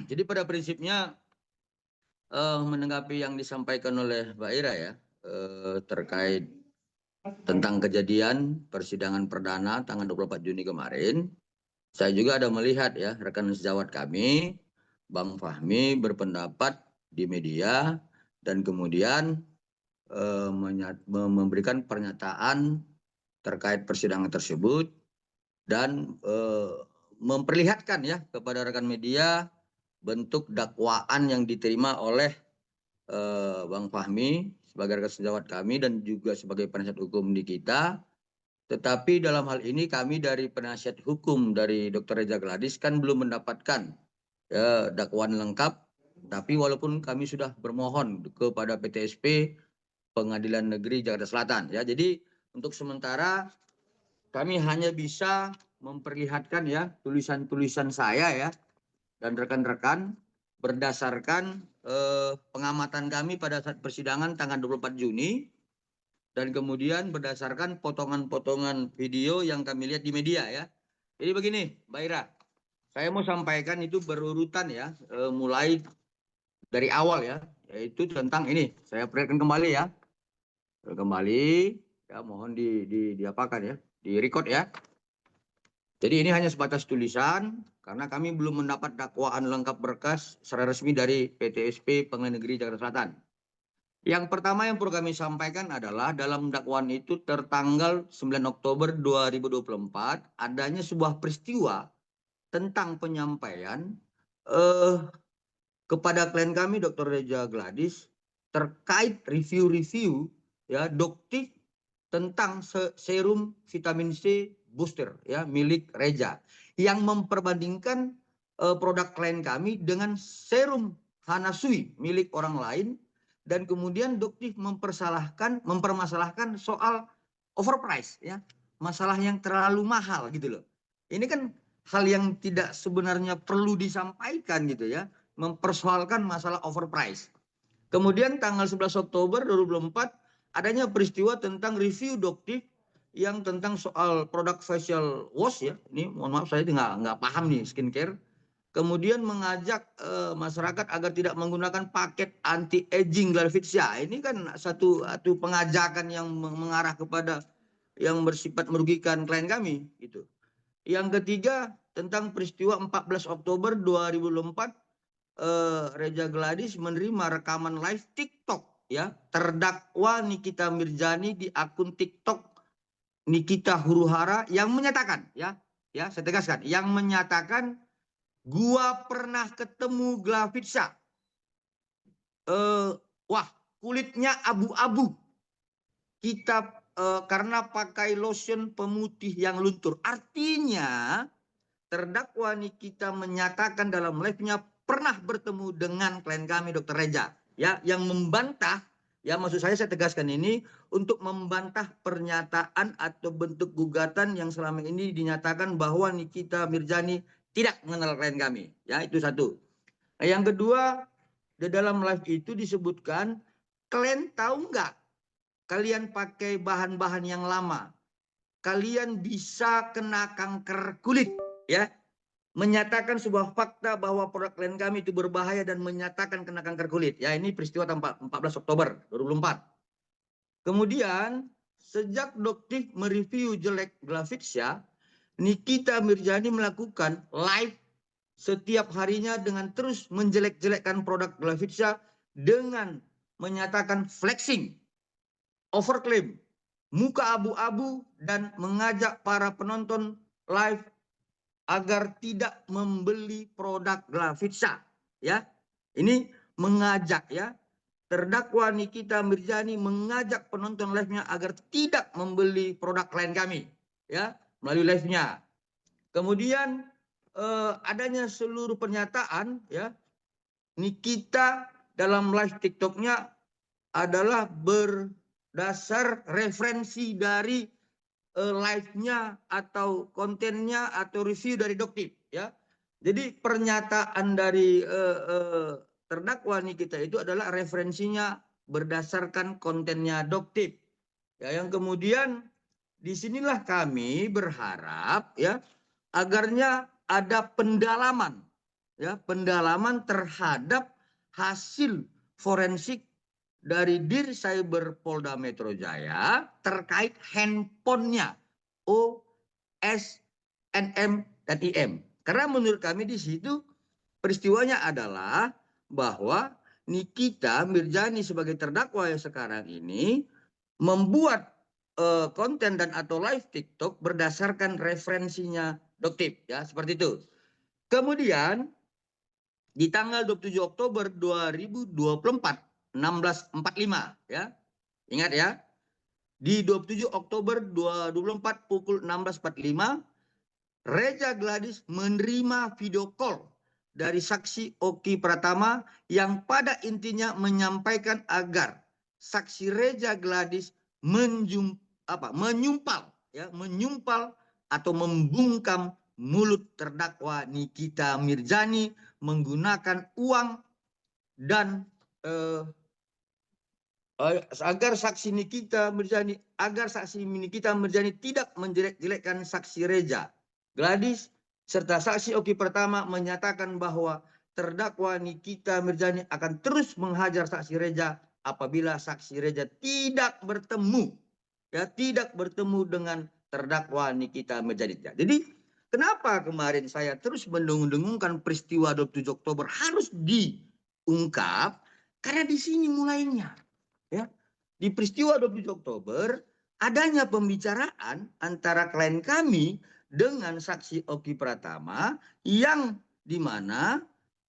Jadi pada prinsipnya menanggapi yang disampaikan oleh Mbak Ira ya terkait tentang kejadian persidangan perdana tanggal 24 Juni kemarin, saya juga ada melihat ya rekan sejawat kami, Bang Fahmi berpendapat di media dan kemudian memberikan pernyataan terkait persidangan tersebut dan memperlihatkan ya kepada rekan media bentuk dakwaan yang diterima oleh Bang Fahmi sebagai rekan sejawat kami dan juga sebagai penasihat hukum di kita. Tetapi dalam hal ini kami dari penasihat hukum dari Dr. Reza Gladys kan belum mendapatkan ya, dakwaan lengkap. Tapi walaupun kami sudah bermohon kepada PTSP Pengadilan Negeri Jakarta Selatan ya. Jadi untuk sementara kami hanya bisa memperlihatkan ya tulisan-tulisan saya ya dan rekan-rekan berdasarkan pengamatan kami pada saat persidangan tanggal 24 Juni dan kemudian berdasarkan potongan-potongan video yang kami lihat di media ya. Jadi begini, Mbak Ira, saya mau sampaikan itu berurutan ya, mulai dari awal ya, yaitu tentang ini. Saya perlihatkan kembali ya, kembali ya, mohon diapakan ya, di record ya. Jadi ini hanya sebatas tulisan karena kami belum mendapat dakwaan lengkap berkas secara resmi dari PTSP Pengadilan Negeri Jakarta Selatan. Yang pertama yang perlu kami sampaikan adalah dalam dakwaan itu tertanggal 9 Oktober 2024 adanya sebuah peristiwa tentang penyampaian kepada klien kami Dr. Reza Gladys terkait review-review ya doktif tentang serum vitamin C booster ya milik Reza yang memperbandingkan produk klien kami dengan serum Hanasui milik orang lain dan kemudian doktif mempermasalahkan soal overprice ya masalah yang terlalu mahal gitu loh. Ini kan hal yang tidak sebenarnya perlu disampaikan gitu ya, mempersoalkan masalah overprice. Kemudian tanggal 11 Oktober 2024 adanya peristiwa tentang review doktif yang tentang soal produk facial wash ya. Ini mohon maaf saya nggak paham nih skincare. Kemudian mengajak masyarakat agar tidak menggunakan paket anti aging Glavitsia. Ini kan satu pengajakan yang mengarah kepada yang bersifat merugikan klien kami gitu. Yang ketiga tentang peristiwa 14 Oktober 2024 Reza Gladys menerima rekaman live TikTok ya terdakwa Nikita Mirzani di akun TikTok Nikita Huruhara yang menyatakan ya saya tegaskan yang menyatakan gua pernah ketemu Glavitsa wah kulitnya abu-abu kita karena pakai lotion pemutih yang luntur artinya terdakwa Nikita menyatakan dalam live-nya pernah bertemu dengan klien kami Dr. Reza ya yang membantah ya maksud saya tegaskan ini untuk membantah pernyataan atau bentuk gugatan yang selama ini dinyatakan bahwa Nikita Mirzani tidak mengenal klien kami ya itu satu. Nah, yang kedua di dalam live itu disebutkan klien tahu nggak kalian pakai bahan-bahan yang lama kalian bisa kena kanker kulit ya menyatakan sebuah fakta bahwa produk klien kami itu berbahaya dan menyatakan kena kanker kulit. Ya ini peristiwa 14 Oktober 2024. Kemudian sejak doktif mereview jelek Glavitsa, Nikita Mirzani melakukan live setiap harinya dengan terus menjelek-jelekkan produk Glavitsa dengan menyatakan flexing, overclaim, muka abu-abu dan mengajak para penonton live agar tidak membeli produk Glavitsa ya. Ini mengajak ya. Terdakwa Nikita Mirzani mengajak penonton live-nya agar tidak membeli produk klien kami ya melalui live-nya. Kemudian adanya seluruh pernyataan ya Nikita dalam live TikTok-nya adalah berdasar referensi dari live-nya atau kontennya atau review dari doktif ya. Jadi pernyataan dari terdakwa Nikita itu adalah referensinya berdasarkan kontennya doktif. Ya, yang kemudian disinilah kami berharap ya agarnya ada pendalaman ya pendalaman terhadap hasil forensik dari Dir Cyber Polda Metro Jaya terkait handphonenya O, S, NM, dan IM. Karena menurut kami di situ peristiwanya adalah bahwa Nikita Mirzani sebagai terdakwa yang sekarang ini membuat konten dan atau live TikTok berdasarkan referensinya Doktip, ya seperti itu. Kemudian di tanggal 27 Oktober 2024 16.45 ya. Ingat ya. Di 27 Oktober 2024 pukul 16.45 Reza Gladys menerima video call dari saksi Oki Pratama yang pada intinya menyampaikan agar saksi Reza Gladys menyumpal atau membungkam mulut terdakwa Nikita Mirzani menggunakan uang dan agar saksi Nikita Mirzani tidak menjelek-jelekkan saksi Reza Gladys serta saksi Oki Pratama menyatakan bahwa terdakwa Nikita Mirzani akan terus menghajar saksi Reza apabila saksi Reza tidak bertemu dengan terdakwa Nikita Mirzani. Jadi kenapa kemarin saya terus mendengung-dengungkan peristiwa 27 Oktober harus diungkap? Karena di sini mulainya. Ya, di peristiwa 27 Oktober adanya pembicaraan antara klien kami dengan saksi Oki Pratama yang dimana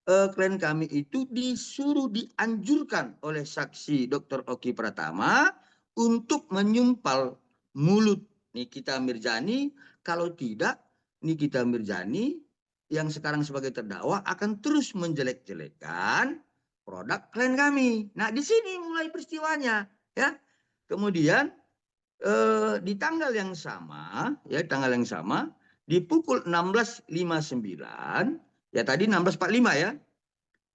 klien kami itu dianjurkan oleh saksi Dr. Oki Pratama untuk menyumpal mulut Nikita Mirzani, kalau tidak Nikita Mirzani yang sekarang sebagai terdakwa akan terus menjelek-jelekan produk klien kami. Nah, di sini mulai peristiwanya, ya. Kemudian di tanggal yang sama, di pukul 16.59, ya tadi 16.45 ya.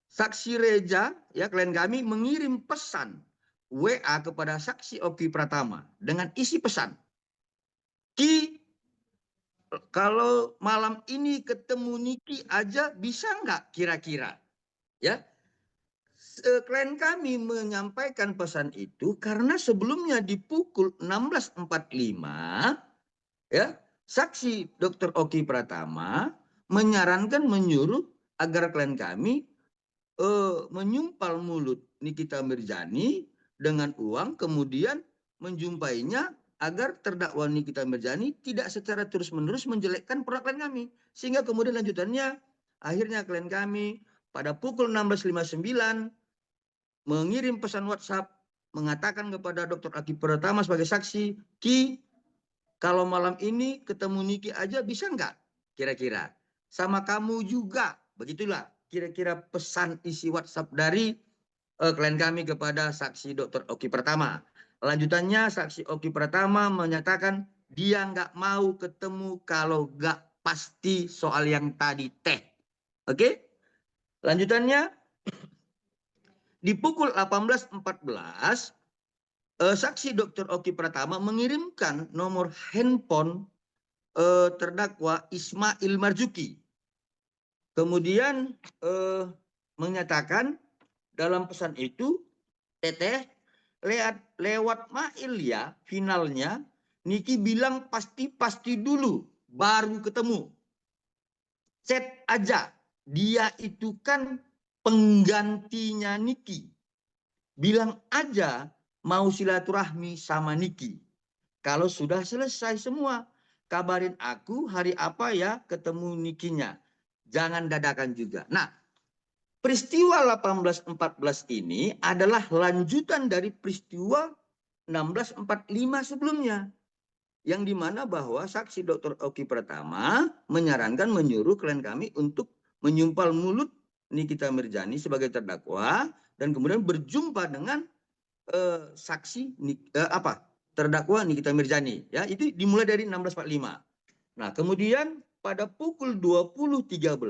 Saksi Reza, ya klien kami mengirim pesan WA kepada saksi Oki Pratama dengan isi pesan, Ki, kalau malam ini ketemu Niki aja bisa nggak kira-kira? Ya, klien kami menyampaikan pesan itu karena sebelumnya di pukul 16.45 ya saksi Dr. Oki Pratama menyuruh agar klien kami menyumpal mulut Nikita Mirzani dengan uang, kemudian menjumpainya agar terdakwa Nikita Mirzani tidak secara terus-menerus menjelekkan produk klien kami. Sehingga kemudian lanjutannya akhirnya klien kami pada pukul 16.59 mengirim pesan WhatsApp mengatakan kepada Dr. Oki Pratama sebagai saksi, Ki, kalau malam ini ketemu Niki aja bisa nggak kira-kira? Sama kamu juga, begitulah kira-kira pesan isi WhatsApp dari klien kami kepada saksi Dr. Oki Pratama. Lanjutannya saksi Oki Pratama menyatakan dia nggak mau ketemu kalau nggak pasti soal yang tadi teh. Oke? Lanjutannya di pukul 18.14 saksi Dr. Oki Pratama mengirimkan nomor handphone terdakwa Ismail Marzuki. Kemudian menyatakan dalam pesan itu, Teteh, lewat mail ya finalnya, Niki bilang pasti dulu, baru ketemu. Chat aja, dia itu kan penggantinya Niki. Bilang aja mau silaturahmi sama Niki. Kalau sudah selesai semua, kabarin aku hari apa ya ketemu Nikinya. Jangan dadakan juga. Nah, peristiwa 18.14 ini adalah lanjutan dari peristiwa 16.45 sebelumnya. Yang dimana bahwa saksi Dr. Oki Pratama menyuruh klien kami untuk menyumpal mulut Nikita Mirzani sebagai terdakwa dan kemudian berjumpa dengan saksi terdakwa Nikita Mirzani. Ya, itu dimulai dari 16.45. Nah, kemudian pada pukul 20.13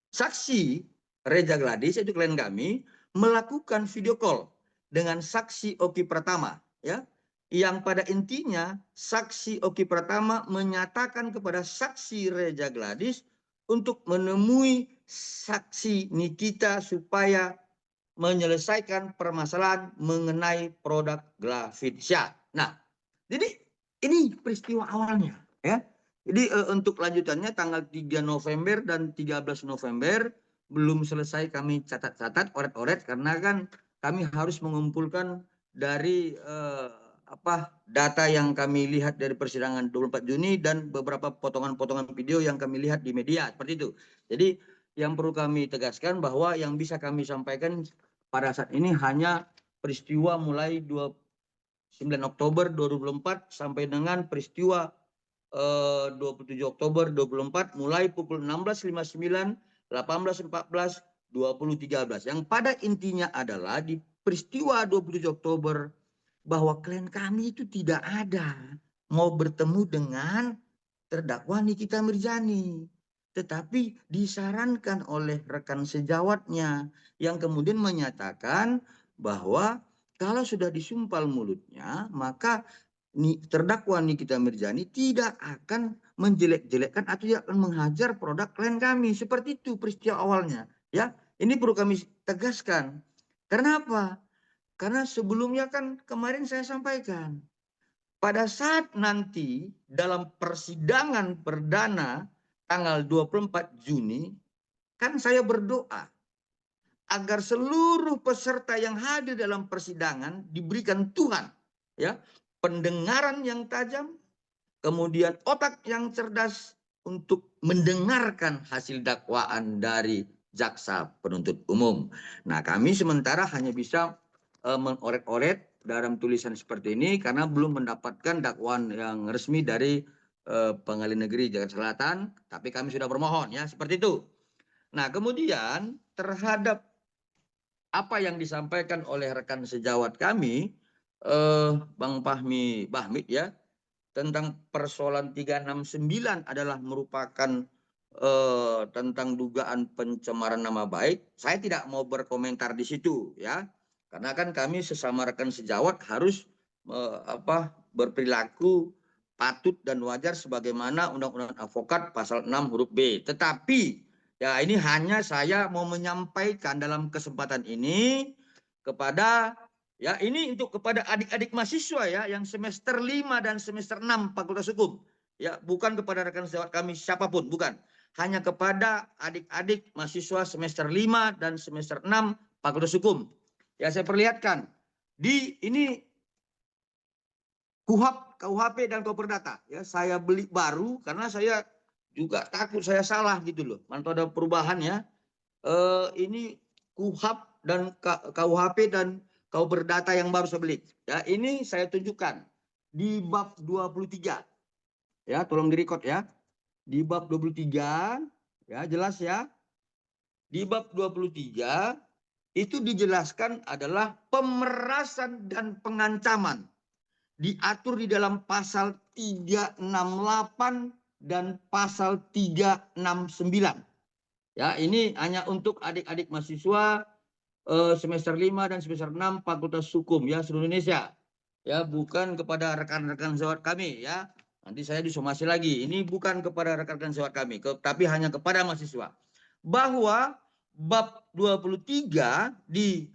saksi Reza Gladys, itu klien kami, melakukan video call dengan saksi Oki Pratama, ya, yang pada intinya saksi Oki Pratama menyatakan kepada saksi Reza Gladys untuk menemui saksi Nikita supaya menyelesaikan permasalahan mengenai produk Glavitsia. Nah, jadi ini peristiwa awalnya, ya. Jadi untuk lanjutannya tanggal 3 November dan 13 November belum selesai kami catat-catat, oret-oret, karena kan kami harus mengumpulkan dari data yang kami lihat dari persidangan 24 Juni dan beberapa potongan-potongan video yang kami lihat di media, seperti itu. Jadi yang perlu kami tegaskan bahwa yang bisa kami sampaikan pada saat ini hanya peristiwa mulai 9 Oktober 2024 sampai dengan peristiwa 27 Oktober 2024 mulai pukul 16.59, 18.14, 20.13. Yang pada intinya adalah di peristiwa 27 Oktober bahwa klien kami itu tidak ada mau bertemu dengan terdakwa Nikita Mirzani, tetapi disarankan oleh rekan sejawatnya yang kemudian menyatakan bahwa kalau sudah disumpal mulutnya, maka terdakwa Nikita Mirzani tidak akan menjelek-jelekkan atau tidak akan menghajar produk klien kami. Seperti itu peristiwa awalnya. Ya, ini perlu kami tegaskan. Kenapa? Karena sebelumnya kan kemarin saya sampaikan, pada saat nanti dalam persidangan perdana tanggal 24 Juni, kan saya berdoa agar seluruh peserta yang hadir dalam persidangan diberikan Tuhan, ya, pendengaran yang tajam, kemudian otak yang cerdas untuk mendengarkan hasil dakwaan dari jaksa penuntut umum. Nah, kami sementara hanya bisa mengoret-oret dalam tulisan seperti ini karena belum mendapatkan dakwaan yang resmi dari Pengadilan Negeri Jakarta Selatan, tapi kami sudah bermohon, ya, seperti itu. Nah, kemudian terhadap apa yang disampaikan oleh rekan sejawat kami, Bang Fahmi Bahmid, ya, tentang persoalan 369 adalah merupakan tentang dugaan pencemaran nama baik. Saya tidak mau berkomentar di situ, ya, karena kan kami sesama rekan sejawat harus berperilaku patut dan wajar sebagaimana Undang-Undang Advokat pasal 6 huruf B. Tetapi ya, ini hanya saya mau menyampaikan dalam kesempatan ini kepada, ya, ini untuk kepada adik-adik mahasiswa, ya, yang semester 5 dan semester 6 Fakultas Hukum. Ya, bukan kepada rekan sejawat kami siapapun, bukan. Hanya kepada adik-adik mahasiswa semester 5 dan semester 6 Fakultas Hukum. Ya, saya perlihatkan. Di ini KUHP dan Koper Data. Ya, saya beli baru karena saya juga takut saya salah gitu loh. Mantu ada perubahan, ya. Ini KUHP dan KUHP dan Koper Data yang baru saya beli. Ya, ini saya tunjukkan di bab 23. Ya, tolong direkod, ya. Di bab 23, ya, jelas, ya. Di bab 23 itu dijelaskan adalah pemerasan dan pengancaman. Diatur di dalam pasal 368 dan pasal 369. Ya, ini hanya untuk adik-adik mahasiswa semester 5 dan semester 6 Fakultas Hukum, ya, seluruh Indonesia. Ya, bukan kepada rekan-rekan sejawat kami, ya. Nanti saya disomasi lagi. Ini bukan kepada rekan-rekan sejawat kami, tapi hanya kepada mahasiswa. Bahwa bab 23 di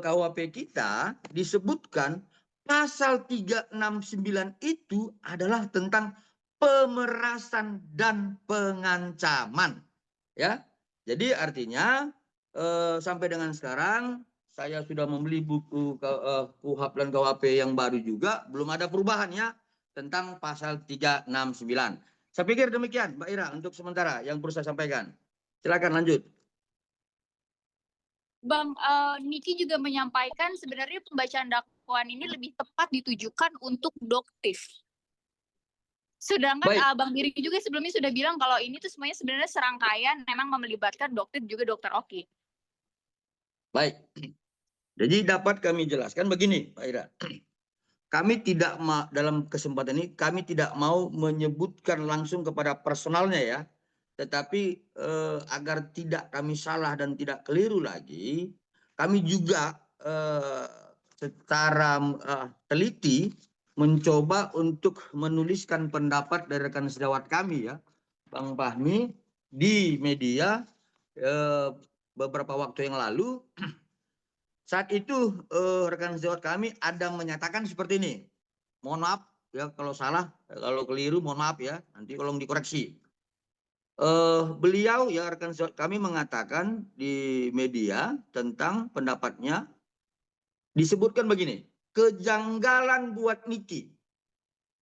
KUHP kita disebutkan pasal 369 itu adalah tentang pemerasan dan pengancaman, ya. Jadi artinya sampai dengan sekarang saya sudah membeli buku KUHP dan KUHP yang baru juga, belum ada perubahannya tentang pasal 369. Saya pikir demikian, Mbak Ira, untuk sementara yang perlu saya sampaikan. Silakan lanjut. Bang, Niki juga menyampaikan sebenarnya pembacaan dakwaan ini lebih tepat ditujukan untuk doktif. Sedangkan Bang Biri juga sebelumnya sudah bilang kalau ini tuh semuanya sebenarnya serangkaian memang melibatkan doktif juga Dokter Oki. Baik. Jadi dapat kami jelaskan begini, Pak Ira. Kami tidak dalam kesempatan ini kami tidak mau menyebutkan langsung kepada personalnya, ya. Tetapi agar tidak kami salah dan tidak keliru lagi, kami juga secara teliti mencoba untuk menuliskan pendapat dari rekan sejawat kami, ya, Bang Fahmi, di media beberapa waktu yang lalu. Saat itu rekan sejawat kami ada menyatakan seperti ini. Mohon maaf ya kalau salah, kalau keliru mohon maaf ya, nanti tolong dikoreksi. Beliau ya rekan sejawat kami mengatakan di media tentang pendapatnya, disebutkan begini, kejanggalan buat Niki.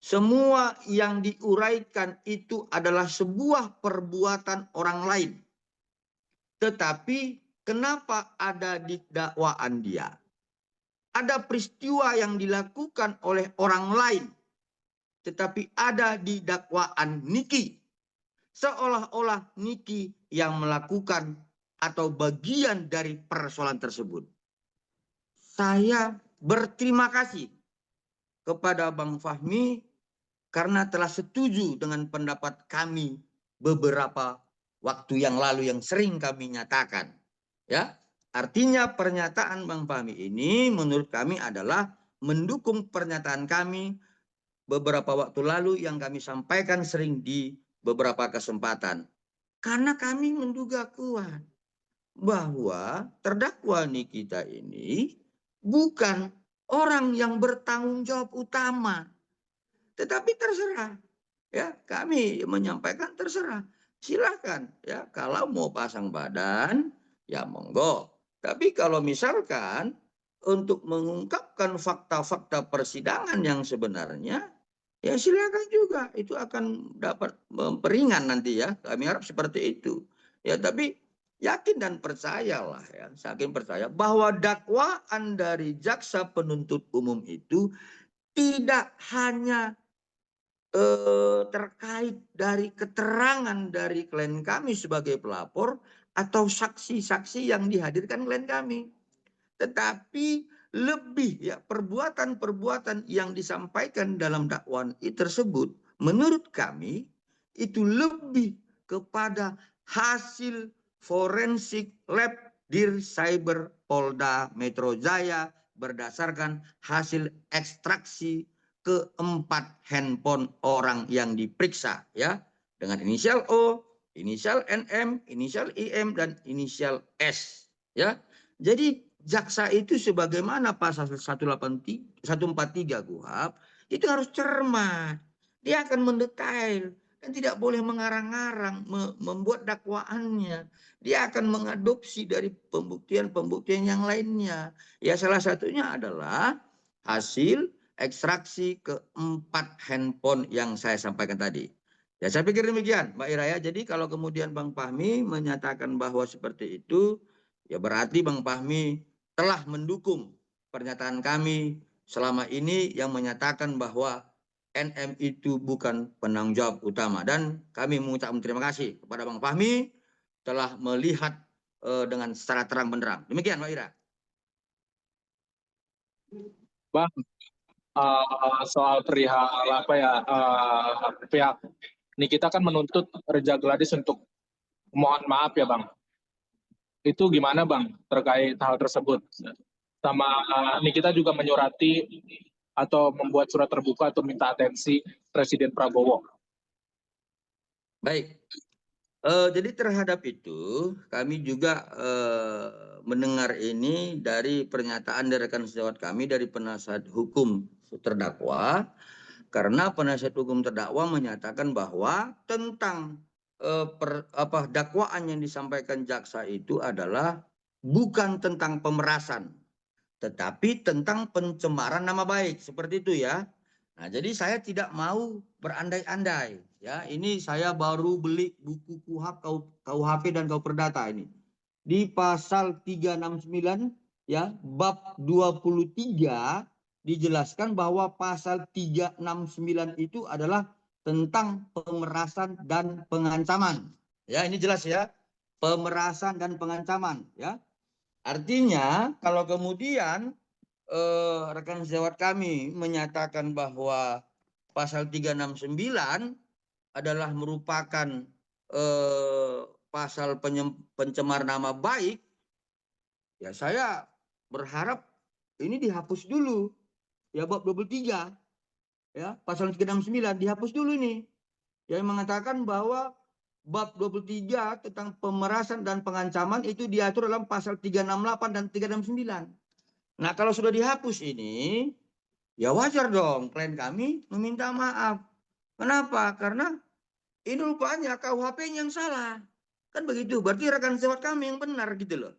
Semua yang diuraikan itu adalah sebuah perbuatan orang lain. Tetapi kenapa ada di dakwaan dia? Ada peristiwa yang dilakukan oleh orang lain, tetapi ada di dakwaan Niki. Seolah-olah Niki yang melakukan atau bagian dari persoalan tersebut. Saya berterima kasih kepada Bang Fahmi karena telah setuju dengan pendapat kami beberapa waktu yang lalu yang sering kami nyatakan. Ya, artinya pernyataan Bang Fahmi ini menurut kami adalah mendukung pernyataan kami beberapa waktu lalu yang kami sampaikan sering di beberapa kesempatan. Karena kami menduga kuat bahwa terdakwa Nikita ini bukan orang yang bertanggung jawab utama. Tetapi terserah. Ya, kami menyampaikan terserah. Silakan ya, kalau mau pasang badan ya monggo. Tapi kalau misalkan untuk mengungkapkan fakta-fakta persidangan yang sebenarnya, ya silakan juga. Itu akan dapat memperingan nanti ya. Kami harap seperti itu. Ya, tapi yakin dan percayalah ya, yakin percaya bahwa dakwaan dari jaksa penuntut umum itu tidak hanya terkait dari keterangan dari klien kami sebagai pelapor atau saksi-saksi yang dihadirkan klien kami. Tetapi lebih ya perbuatan-perbuatan yang disampaikan dalam dakwaan tersebut menurut kami itu lebih kepada hasil forensik lab Dir Cyber Polda Metro Jaya berdasarkan hasil ekstraksi keempat handphone orang yang diperiksa ya dengan inisial O, inisial NM, inisial IM dan inisial S ya. Jadi jaksa itu sebagaimana pasal 143 KUHP itu harus cermat. Dia akan mendetail dan tidak boleh mengarang-arang membuat dakwaannya. Dia akan mengadopsi dari pembuktian-pembuktian yang lainnya. Ya salah satunya adalah hasil ekstraksi keempat handphone yang saya sampaikan tadi. Ya saya pikir demikian Mbak Ira ya. Jadi kalau kemudian Bang Fahmi menyatakan bahwa seperti itu, ya berarti Bang Fahmi telah mendukung pernyataan kami selama ini yang menyatakan bahwa NM itu bukan penanggung jawab utama. Dan kami mengucapkan terima kasih kepada Bang Fahmi telah melihat dengan secara terang benderang. Demikian Mbak Ira. Bang, soal perihal apa ya, pihak ini kita kan menuntut Reja Gladys untuk mohon maaf ya Bang. Itu gimana Bang terkait hal tersebut? Sama ini kita juga menyurati atau membuat surat terbuka atau minta atensi Presiden Prabowo. Baik. Jadi terhadap itu kami juga mendengar ini dari pernyataan dari rekan sejawat kami dari penasihat hukum terdakwa, karena penasihat hukum terdakwa menyatakan bahwa tentang dakwaan yang disampaikan jaksa itu adalah bukan tentang pemerasan, tetapi tentang pencemaran nama baik, seperti itu ya. Nah, jadi saya tidak mau berandai-andai. Ya, ini saya baru beli buku KUHP dan KU Perdata ini. Di pasal 369 ya, bab 23 dijelaskan bahwa pasal 369 itu adalah tentang pemerasan dan pengancaman. Ya, ini jelas ya. Pemerasan dan pengancaman ya. Artinya kalau kemudian rekan sejawat kami menyatakan bahwa pasal 369 adalah merupakan pasal pencemar nama baik, ya saya berharap ini dihapus dulu ya bab 23 ya pasal 369 dihapus dulu ini yang mengatakan bahwa bab 23 tentang pemerasan dan pengancaman itu diatur dalam pasal 368 dan 369. Nah, kalau sudah dihapus ini, ya wajar dong klien kami meminta maaf. Kenapa? Karena ini rupanya KUHP-nya yang salah. Kan begitu, berarti rekan sewat kami yang benar gitu loh.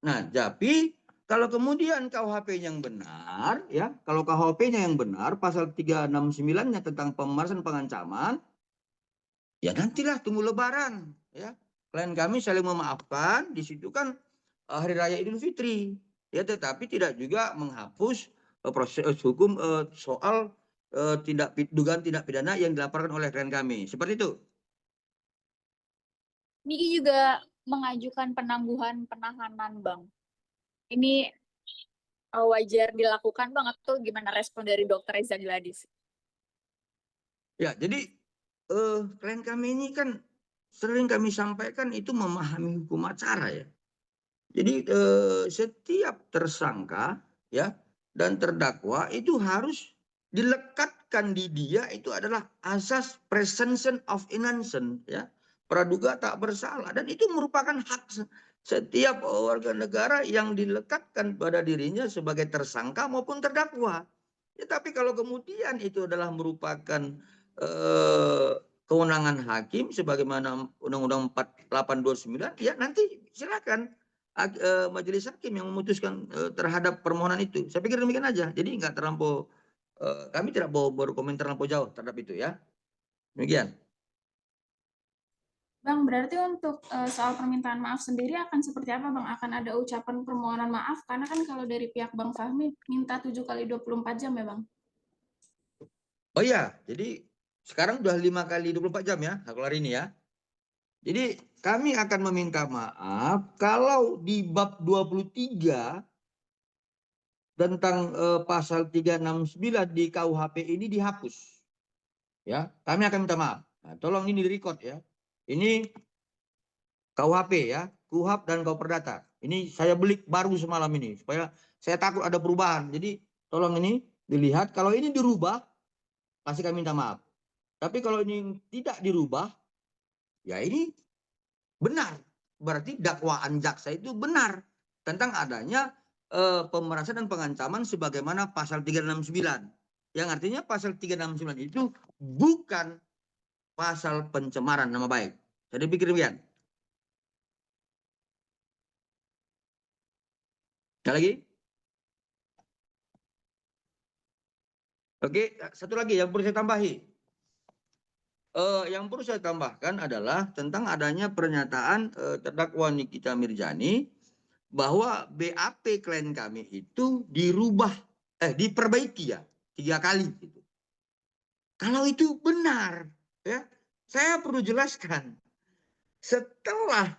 Nah, tapi kalau kemudian KUHP-nya yang benar, ya, kalau KUHP-nya yang benar, pasal 369-nya tentang pemerasan pengancaman, ya nantilah tunggu Lebaran, ya. Klien kami saling memaafkan, di situ kan Hari Raya Idul Fitri, ya, tetapi tidak juga menghapus proses hukum soal dugaan tindak pidana yang dilaporkan oleh klien kami. Seperti itu. Niki juga mengajukan penangguhan penahanan, Bang. Ini wajar dilakukan, Bang, atau gimana respon dari Dr. Eza Gladys? Ya, jadi klien kami ini kan sering kami sampaikan itu memahami hukum acara, ya. Jadi setiap tersangka, ya, dan terdakwa itu harus dilekatkan di dia itu adalah asas presumption of innocence, ya, praduga tak bersalah, dan itu merupakan hak setiap warga negara yang dilekatkan pada dirinya sebagai tersangka maupun terdakwa. Ya, tapi kalau kemudian itu adalah merupakan kewenangan hakim sebagaimana Undang-Undang 4829, ya nanti silakan majelis hakim yang memutuskan terhadap permohonan itu. Saya pikir demikian aja. Jadi nggak terlampau, kami tidak mau berkomentar terlampau jauh terhadap itu, ya. Demikian. Bang, berarti untuk soal permintaan maaf sendiri akan seperti apa, Bang? Akan ada ucapan permohonan maaf? Karena kan kalau dari pihak Bang Fahmi minta 7 kali 24 jam ya, Bang? Oh iya, jadi sekarang udah 5 kali 24 jam ya, kalau hari ini, ya. Jadi kami akan meminta maaf kalau di bab 23 tentang pasal 369 di KUHP ini dihapus. Ya, kami akan minta maaf. Nah, tolong ini direkod, ya. Ini KUHP, ya, KUHP dan KUH Perdata. Ini saya beli baru semalam ini supaya saya takut ada perubahan. Jadi tolong ini dilihat, kalau ini dirubah pasti kami minta maaf. Tapi kalau ini tidak dirubah, ya ini benar. Berarti dakwaan jaksa itu benar tentang adanya pemerasan dan pengancaman sebagaimana pasal 369. Yang artinya pasal 369 itu bukan pasal pencemaran nama baik. Jadi pikir demikian. Ada lagi? Oke, satu lagi yang perlu saya tambahi. Yang perlu saya tambahkan adalah tentang adanya pernyataan terdakwa Nikita Mirzani bahwa BAP klien kami itu diperbaiki, ya, 3 kali gitu. Kalau itu benar, ya, saya perlu jelaskan. Setelah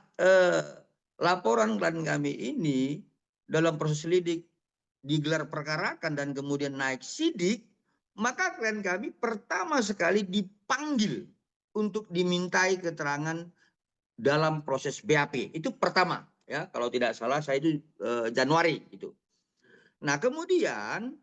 laporan klien kami ini dalam proses lidik digelar perkarakan dan kemudian naik sidik, maka klien kami pertama sekali dipanggil untuk dimintai keterangan dalam proses BAP. Itu pertama, ya, kalau tidak salah saya itu Januari itu. Nah, kemudian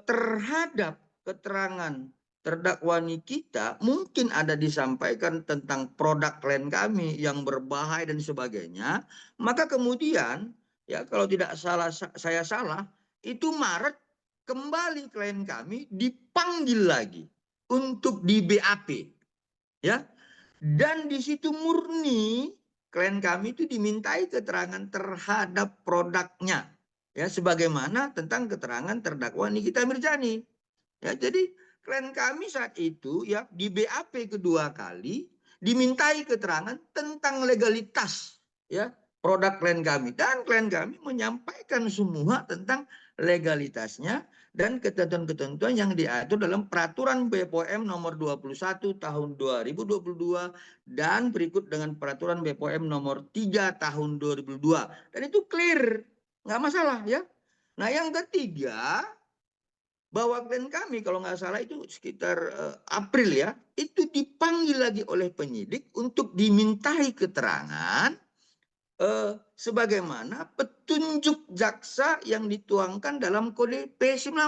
terhadap keterangan terdakwa Nikita mungkin ada disampaikan tentang produk klien kami yang berbahaya dan sebagainya, maka kemudian, ya, kalau tidak salah saya salah, itu Maret kembali klien kami dipanggil lagi untuk di BAP, ya, dan di situ murni klien kami itu dimintai keterangan terhadap produknya, ya, sebagaimana tentang keterangan terdakwa Nikita Mirzani. Ya, jadi klien kami saat itu, ya, di BAP kedua kali dimintai keterangan tentang legalitas, ya, produk klien kami, dan klien kami menyampaikan semua tentang legalitasnya dan ketentuan-ketentuan yang diatur dalam peraturan BPOM nomor 21 tahun 2022 dan berikut dengan peraturan BPOM nomor 3 tahun 2002. Dan itu clear, nggak masalah, ya. Nah, yang ketiga, bahwa klien kami kalau nggak salah itu sekitar April, ya, itu dipanggil lagi oleh penyidik untuk dimintai keterangan sebagaimana petunjuk jaksa yang dituangkan dalam kode P19,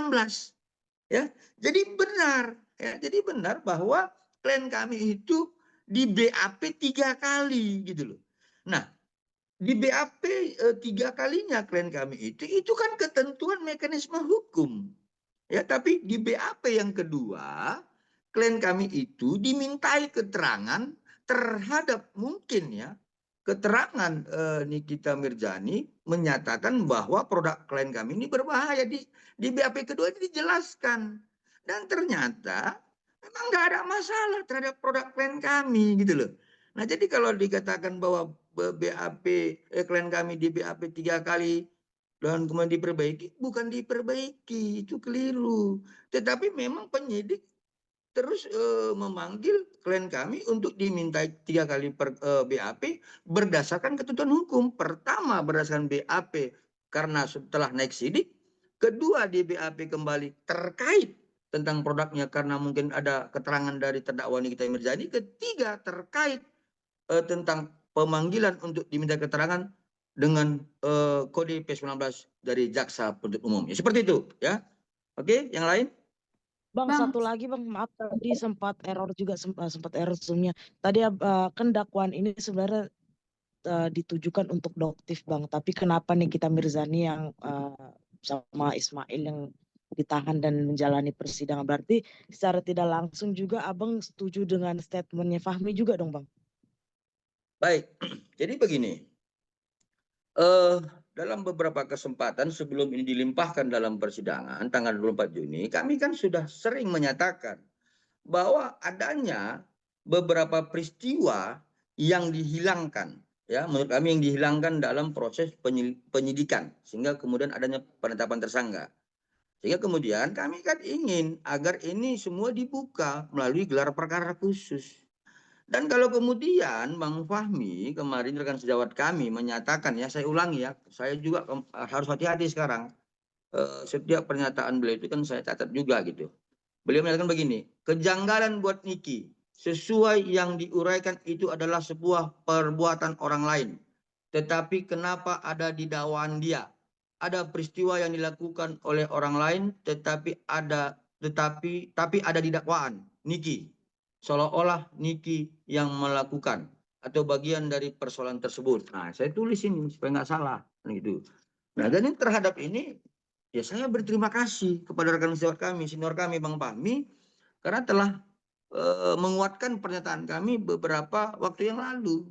ya. Jadi benar, ya, jadi benar bahwa klien kami itu di BAP 3 kali gitu loh. Nah, di BAP 3 kalinya klien kami itu kan ketentuan mekanisme hukum. Ya, tapi di BAP yang kedua, klien kami itu dimintai keterangan terhadap mungkin ya keterangan Nikita Mirzani menyatakan bahwa produk klien kami ini berbahaya. Di BAP kedua ini dijelaskan, dan ternyata memang nggak ada masalah terhadap produk klien kami gitu loh. Nah, jadi kalau dikatakan bahwa BAP klien kami di BAP 3 kali dan kemudian diperbaiki, bukan diperbaiki, itu keliru. Tetapi memang penyidik terus memanggil klien kami untuk dimintai 3 kali BAP berdasarkan ketentuan hukum. Pertama berdasarkan BAP karena setelah naik sidik, kedua di BAP kembali terkait tentang produknya karena mungkin ada keterangan dari terdakwa Nikita Mirzani, ketiga terkait tentang pemanggilan untuk diminta keterangan dengan kode P19 dari jaksa penuntut umum. Ya, seperti itu ya. Oke, yang lain? Bang, Bang. satu lagi Bang, maaf tadi sempat error juga, sempat error Zoom-nya. Tadi kan dakwaan ini sebenarnya ditujukan untuk Doktif Bang, tapi kenapa Nikita Mirzani yang sama Ismail yang ditahan dan menjalani persidangan? Berarti secara tidak langsung juga Abang setuju dengan statementnya Fahmi juga dong Bang? Baik, jadi begini, dalam beberapa kesempatan sebelum ini dilimpahkan dalam persidangan tanggal 24 Juni, kami kan sudah sering menyatakan bahwa adanya beberapa peristiwa yang dihilangkan, ya menurut kami yang dihilangkan dalam proses penyidikan, sehingga kemudian adanya penetapan tersangka. Sehingga kemudian kami kan ingin agar ini semua dibuka melalui gelar perkara khusus. Dan kalau kemudian Bang Fahmi kemarin rekan sejawat kami menyatakan, ya saya ulangi ya, saya juga harus hati-hati sekarang. Setiap pernyataan beliau itu kan saya catat juga gitu. Beliau menyatakan begini, kejanggalan buat Niki sesuai yang diuraikan itu adalah sebuah perbuatan orang lain. Tetapi kenapa ada di dakwaan dia? Ada peristiwa yang dilakukan oleh orang lain tapi ada di dakwaan Niki. Seolah-olah Niki yang melakukan atau bagian dari persoalan tersebut. Nah, saya tulis ini supaya nggak salah gitu. Nah, dan terhadap ini ya saya berterima kasih kepada rekan senior kami Bang Fahmi karena telah menguatkan pernyataan kami beberapa waktu yang lalu.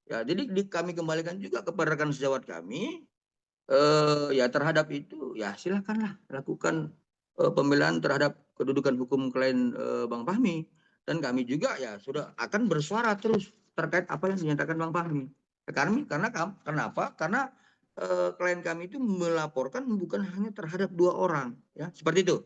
Ya, jadi kami kembalikan juga kepada rekan sejawat kami ya terhadap itu ya silakanlah lakukan pembelaan terhadap kedudukan hukum klien Bang Fahmi. Dan kami juga ya sudah akan bersuara terus terkait apa yang dinyatakan Bang Fahmi. Kenapa? Karena klien kami itu melaporkan bukan hanya terhadap 2 orang, ya seperti itu.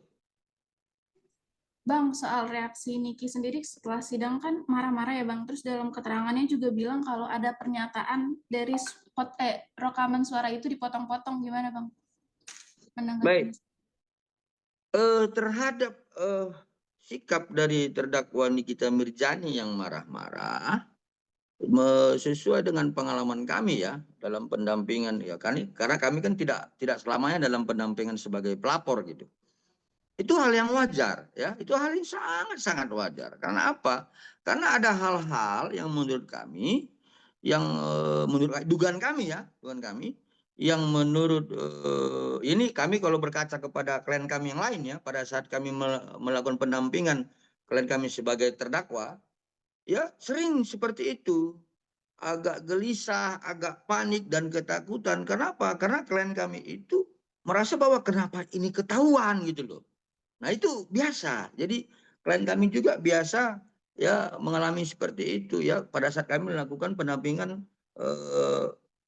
Bang, soal reaksi Niki sendiri setelah sidang kan marah-marah ya Bang. Terus dalam keterangannya juga bilang kalau ada pernyataan dari rekaman suara itu dipotong-potong. Gimana Bang? Baik. Terhadap sikap dari terdakwa Nikita Mirzani yang marah-marah, sesuai dengan pengalaman kami ya dalam pendampingan ya karena kami kan tidak selamanya dalam pendampingan sebagai pelapor gitu. Itu hal yang wajar ya, itu hal yang sangat-sangat wajar. Karena apa? Karena ada hal-hal yang menurut kami yang menurut dugaan kami yang menurut ini kami kalau berkaca kepada klien kami yang lain ya, pada saat kami melakukan pendampingan klien kami sebagai terdakwa ya sering seperti itu, agak gelisah, agak panik dan ketakutan. Kenapa? Karena klien kami itu merasa bahwa kenapa ini ketahuan gitu loh. Nah, itu biasa. Jadi klien kami juga biasa ya mengalami seperti itu ya pada saat kami melakukan pendampingan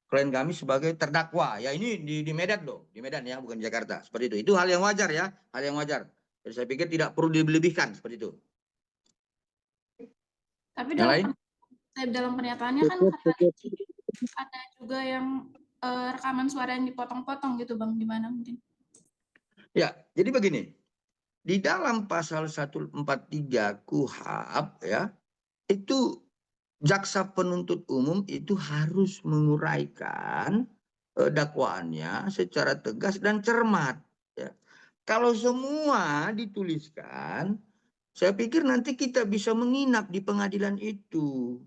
klien kami sebagai terdakwa. Ya ini di Medan loh, di Medan ya, bukan di Jakarta. Seperti itu. Itu hal yang wajar ya, hal yang wajar. Jadi saya pikir tidak perlu dilebihkan seperti itu. Tapi Yang dalam pernyataannya kan kata ada juga yang rekaman suara yang dipotong-potong gitu Bang, gimana mungkin? Ya, jadi begini. Di dalam pasal 143 KUHAP ya, itu jaksa penuntut umum itu harus menguraikan dakwaannya secara tegas dan cermat. Ya. Kalau semua dituliskan, saya pikir nanti kita bisa menginap di pengadilan itu.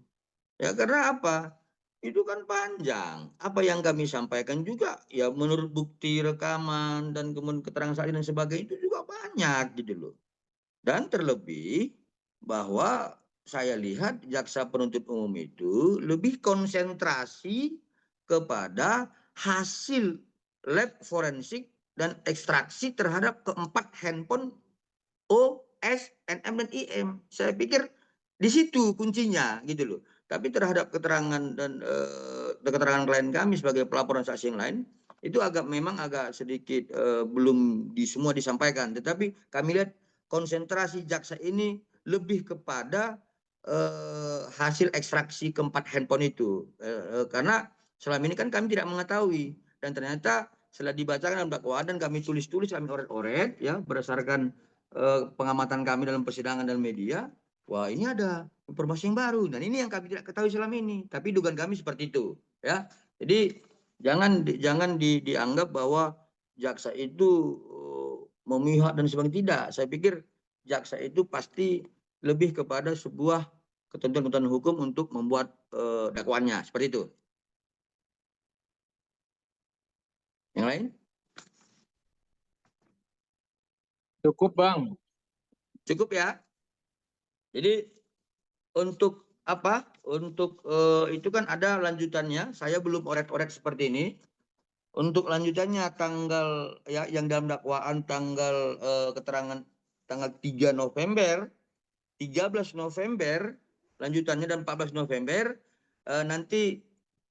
Ya karena apa? Itu kan panjang. Apa yang kami sampaikan juga ya menurut bukti rekaman dan kemudian keterangan saksi dan sebagainya itu juga banyak gitu loh. Dan terlebih bahwa saya lihat jaksa penuntut umum itu lebih konsentrasi kepada hasil lab forensik dan ekstraksi terhadap keempat handphone O, S, NM, dan IM. Saya pikir di situ kuncinya gitu loh. Tapi terhadap keterangan dan keterangan klien kami sebagai pelapor dan saksi yang lain itu memang agak sedikit belum semua disampaikan. Tetapi kami lihat konsentrasi jaksa ini lebih kepada hasil ekstraksi keempat handphone itu. Karena selama ini kan kami tidak mengetahui dan ternyata setelah dibacakan dalam dakwaan dan kami tulis-tulis, kami oret-oret ya berdasarkan pengamatan kami dalam persidangan dan media, wah ini ada informasi yang baru dan ini yang kami tidak ketahui selama ini. Tapi dugaan kami seperti itu, ya. Jadi jangan dianggap bahwa jaksa itu memihak dan sebagainya, tidak. Saya pikir jaksa itu pasti lebih kepada sebuah ketentuan-ketentuan hukum untuk membuat dakwaannya seperti itu. Yang lain? Cukup Bang. Cukup ya. Jadi untuk apa? Untuk itu kan ada lanjutannya. Saya belum oret-oret seperti ini. Untuk lanjutannya tanggal ya yang dalam dakwaan tanggal keterangan tanggal 3 November, 13 November, lanjutannya dan 14 November nanti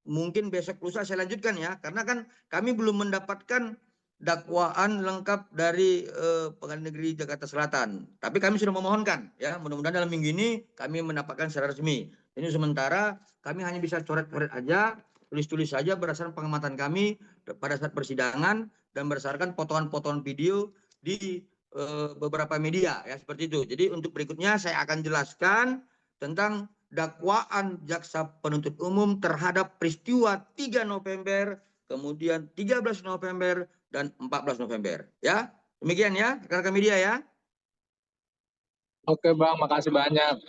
mungkin besok lusa saya lanjutkan ya. Karena kan kami belum mendapatkan dakwaan lengkap dari Pengadilan Negeri Jakarta Selatan. Tapi kami sudah memohonkan ya, mudah-mudahan dalam minggu ini kami mendapatkan secara resmi. Ini sementara kami hanya bisa coret-coret aja, tulis-tulis saja berdasarkan pengamatan kami pada saat persidangan dan berdasarkan potongan-potongan video di beberapa media ya seperti itu. Jadi untuk berikutnya saya akan jelaskan tentang dakwaan jaksa penuntut umum terhadap peristiwa 3 November, kemudian 13 November dan 14 November. Ya, demikian ya, rekan-rekan media ya. Oke Bang, makasih banyak.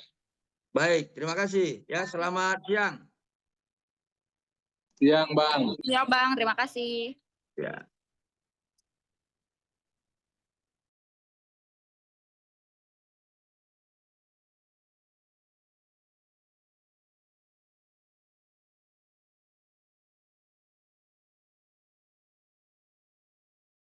Baik, terima kasih. Ya, selamat siang. Siang Bang. Ya Bang, terima kasih. Ya.